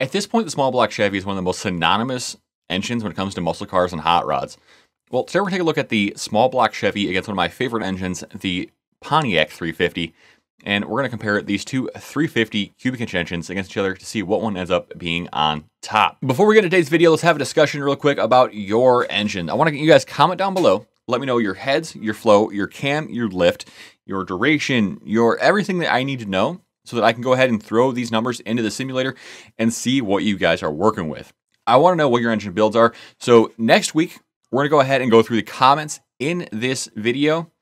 At this point, the small block Chevy is one of the most synonymous engines when it comes to muscle cars and hot rods. Well, today we're going to take a look at the small block Chevy against one of my favorite engines, the Pontiac 350. And we're going to compare these two 350 cubic inch engines against each other to see what one ends up being on top. Before we get into today's video, let's have a discussion real quick about your engine. I want to get you guys comment down below. Let me know your heads, your flow, your cam, your lift, your duration, your everything that I need to know so that I can go ahead and throw these numbers into the simulator and see what you guys are working with. I want to know what your engine builds are. So next week, we're going to go ahead and go through the comments in this video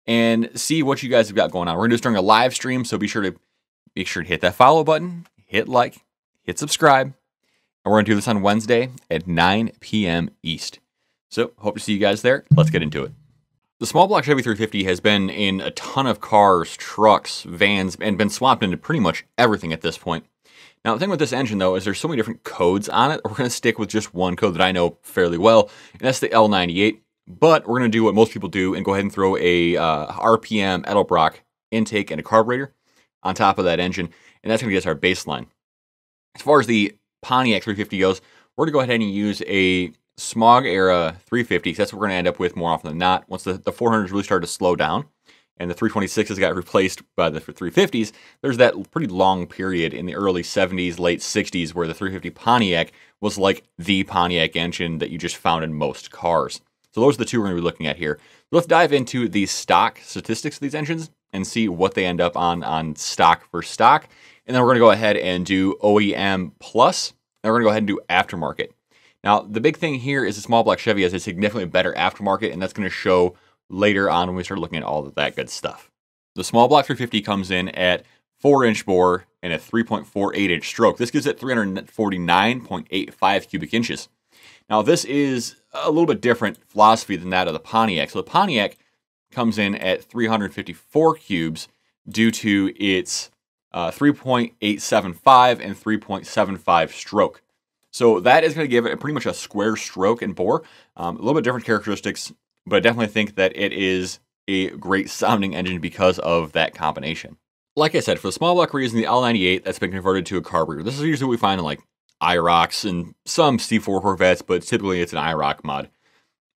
and see what you guys have got going on. We're going to do this during a live stream, so be sure to hit that follow button, hit like, hit subscribe, and we're going to do this on Wednesday at 9 p.m. East. So, hope to see you guys there. Let's get into it. The small block Chevy 350 has been in a ton of cars, trucks, vans, and been swapped into pretty much everything at this point. Now, the thing with this engine, though, is there's so many different codes on it. We're going to stick with just one code that I know fairly well, and that's the L98. But we're going to do what most people do and go ahead and throw a RPM Edelbrock intake and a carburetor on top of that engine, and that's going to get us our baseline. As far as the Pontiac 350 goes, we're going to go ahead and use a Smog Era 350, because that's what we're going to end up with more often than not. Once the 400s really started to slow down and the 326s got replaced by the 350s, there's that pretty long period in the early 70s, late 60s where the 350 Pontiac was like the Pontiac engine that you just found in most cars. So those are the two we're going to be looking at here. Let's dive into the stock statistics of these engines and see what they end up on stock for stock. And then we're going to go ahead and do OEM Plus, and we're going to go ahead and do aftermarket. Now, the big thing here is the small block Chevy has a significantly better aftermarket, and that's going to show later on when we start looking at all of that good stuff. The small block 350 comes in at 4-inch bore and a 3.48-inch stroke. This gives it 349.85 cubic inches. Now, this is a little bit different philosophy than that of the Pontiac. So the Pontiac comes in at 354 cubes due to its 3.875 and 3.75 stroke. So that is going to give it pretty much a square stroke and bore. A little bit different characteristics, but I definitely think that it is a great sounding engine because of that combination. Like I said, for the small block we're using the L98 that's been converted to a carburetor. This is usually what we find in like IROCs and some C4 Corvettes, but typically it's an IROC mod.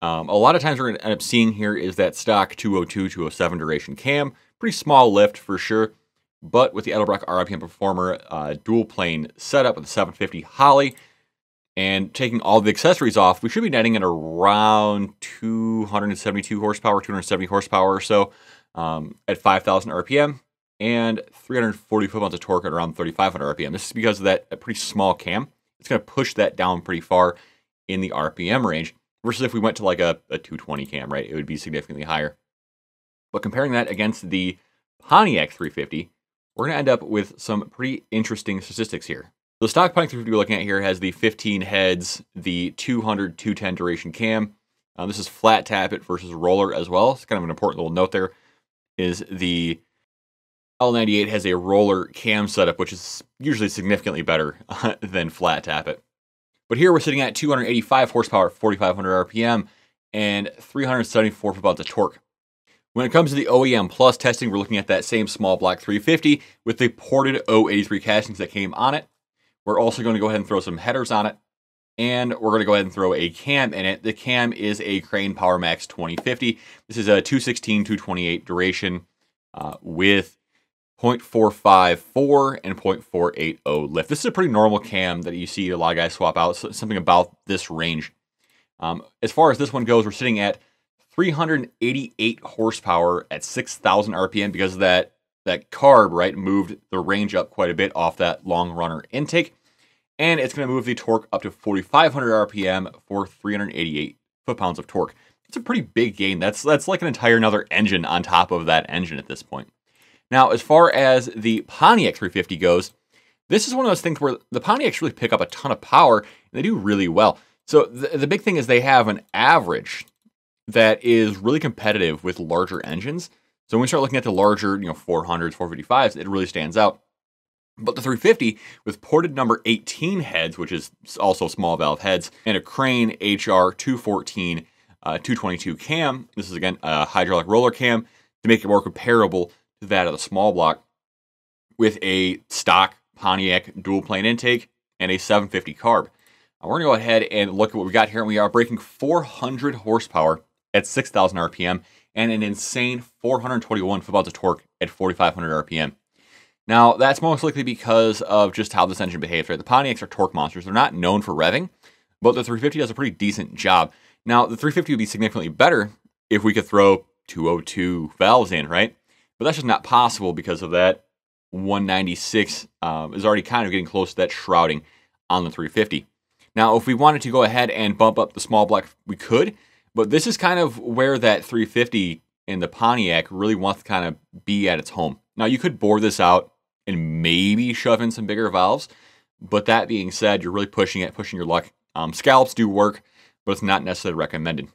A lot of times we're going to end up seeing here is that stock 202, 207 duration cam. Pretty small lift for sure, but with the Edelbrock RPM Performer dual plane setup with the 750 Holly, and taking all the accessories off, we should be netting at around 272 horsepower, 270 horsepower or so at 5,000 RPM. And 340 foot-pounds of torque at around 3,500 RPM. This is because of that pretty small cam. It's going to push that down pretty far in the RPM range, versus if we went to like a 220 cam, right? It would be significantly higher. But comparing that against the Pontiac 350, we're going to end up with some pretty interesting statistics here. The stock Pontiac 350 we're looking at here has the 15 heads, the 200, 210 duration cam. This is flat tappet versus roller as well. It's kind of an important little note there, is the L98 has a roller cam setup, which is usually significantly better than flat tappet. But here we're sitting at 285 horsepower, 4,500 RPM, and 374 foot-pounds of torque. When it comes to the OEM Plus testing, we're looking at that same small block 350 with the ported 083 castings that came on it. We're also going to go ahead and throw some headers on it, and we're going to go ahead and throw a cam in it. The cam is a Crane Powermax 2050. This is a 216, 228 duration with 0.454 and 0.480 lift. This is a pretty normal cam that you see a lot of guys swap out, so something about this range. As far as this one goes, we're sitting at 388 horsepower at 6,000 RPM because of that carb, right, moved the range up quite a bit off that long runner intake. And it's going to move the torque up to 4,500 RPM for 388 foot-pounds of torque. It's a pretty big gain. That's like an entire another engine on top of that engine at this point. Now, as far as the Pontiac 350 goes, this is one of those things where the Pontiacs really pick up a ton of power, and they do really well. So the big thing is they have an average that is really competitive with larger engines. So when we start looking at the larger, 400s, 455s, it really stands out. But the 350 with ported number 18 heads, which is also small valve heads, and a Crane HR 214 222 cam. This is again a hydraulic roller cam to make it more comparable to that of the small block, with a stock Pontiac dual plane intake and a 750 carb. We're going to go ahead and look at what we got here, and we are breaking 400 horsepower at 6,000 RPM and an insane 421 foot-pounds of torque at 4,500 RPM. Now, that's most likely because of just how this engine behaves, right? The Pontiacs are torque monsters. They're not known for revving, but the 350 does a pretty decent job. Now, the 350 would be significantly better if we could throw 202 valves in, right? But that's just not possible because of that 196 is already kind of getting close to that shrouding on the 350. Now, if we wanted to go ahead and bump up the small block, we could, but this is kind of where that 350 in the Pontiac really wants to kind of be at its home. Now, you could bore this out and maybe shove in some bigger valves, but that being said, you're really pushing your luck. Scallops do work, but it's not necessarily recommended.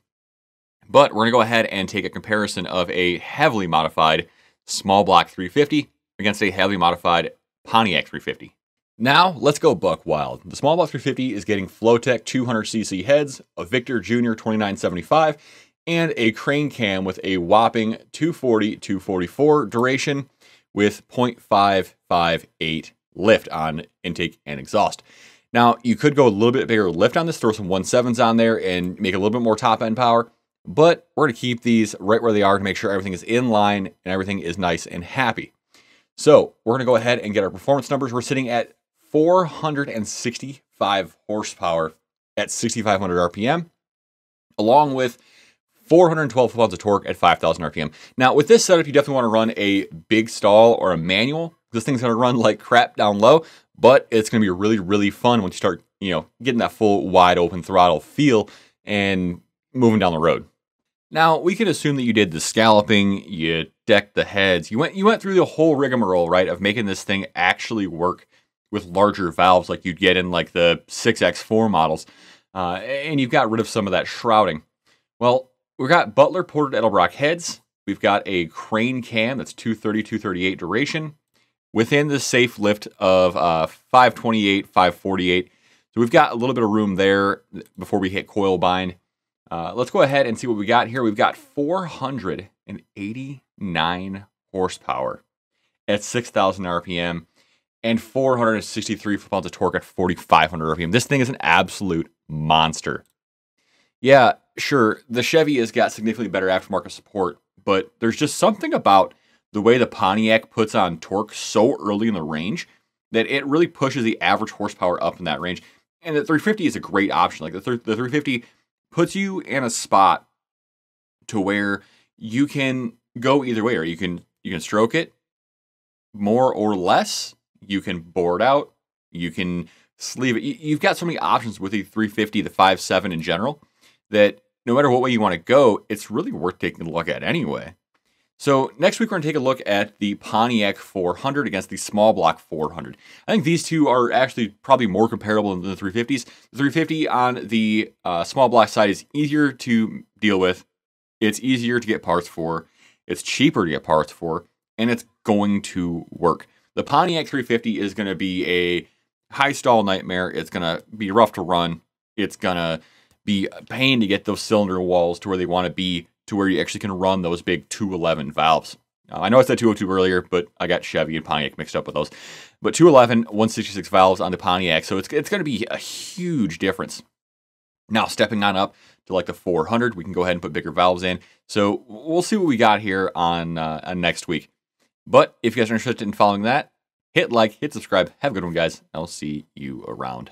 But we're going to go ahead and take a comparison of a heavily modified small block 350 against a heavily modified Pontiac 350. Now, let's go buck wild. The small block 350 is getting Flowtech 200cc heads, a Victor Jr. 2975, and a crane cam with a whopping 240-244 duration with 0.558 lift on intake and exhaust. Now, you could go a little bit bigger lift on this, throw some 1.7s on there and make a little bit more top end power, but we're going to keep these right where they are to make sure everything is in line and everything is nice and happy. So we're going to go ahead and get our performance numbers. We're sitting at 465 horsepower at 6,500 RPM, along with 412 foot-pounds of torque at 5,000 RPM. Now, with this setup, you definitely want to run a big stall or a manual. This thing's going to run like crap down low, but it's going to be really, really fun once you start, getting that full wide open throttle feel and moving down the road. Now, we can assume that you did the scalloping, you decked the heads, you went through the whole rigmarole, right, of making this thing actually work with larger valves like you'd get in like the 6X4 models, and you've got rid of some of that shrouding. Well, we've got Butler ported Edelbrock heads. We've got a crane cam that's 230, 238 duration within the safe lift of 528, 548. So we've got a little bit of room there before we hit coil bind. Let's go ahead and see what we got here. We've got 489 horsepower at 6,000 RPM and 463 foot-pounds of torque at 4,500 RPM. This thing is an absolute monster. Yeah, sure, the Chevy has got significantly better aftermarket support, but there's just something about the way the Pontiac puts on torque so early in the range that it really pushes the average horsepower up in that range. And the 350 is a great option. Like the 350 puts you in a spot to where you can go either way, or you can stroke it more or less. You can bore it out. You can sleeve it. You've got so many options with the 350, the 5.7 in general, that no matter what way you want to go, it's really worth taking a look at anyway. So next week, we're going to take a look at the Pontiac 400 against the small block 400. I think these two are actually probably more comparable than the 350s. The 350 on the small block side is easier to deal with. It's easier to get parts for. It's cheaper to get parts for, and it's going to work. The Pontiac 350 is going to be a high stall nightmare. It's going to be rough to run. It's going to be a pain to get those cylinder walls to where they want to be, to where you actually can run those big 211 valves. I know I said 202 earlier, but I got Chevy and Pontiac mixed up with those. But 211, 166 valves on the Pontiac, so it's going to be a huge difference. Now, stepping on up to like the 400, we can go ahead and put bigger valves in. So we'll see what we got here on next week. But if you guys are interested in following that, hit like, hit subscribe. Have a good one, guys. I'll see you around.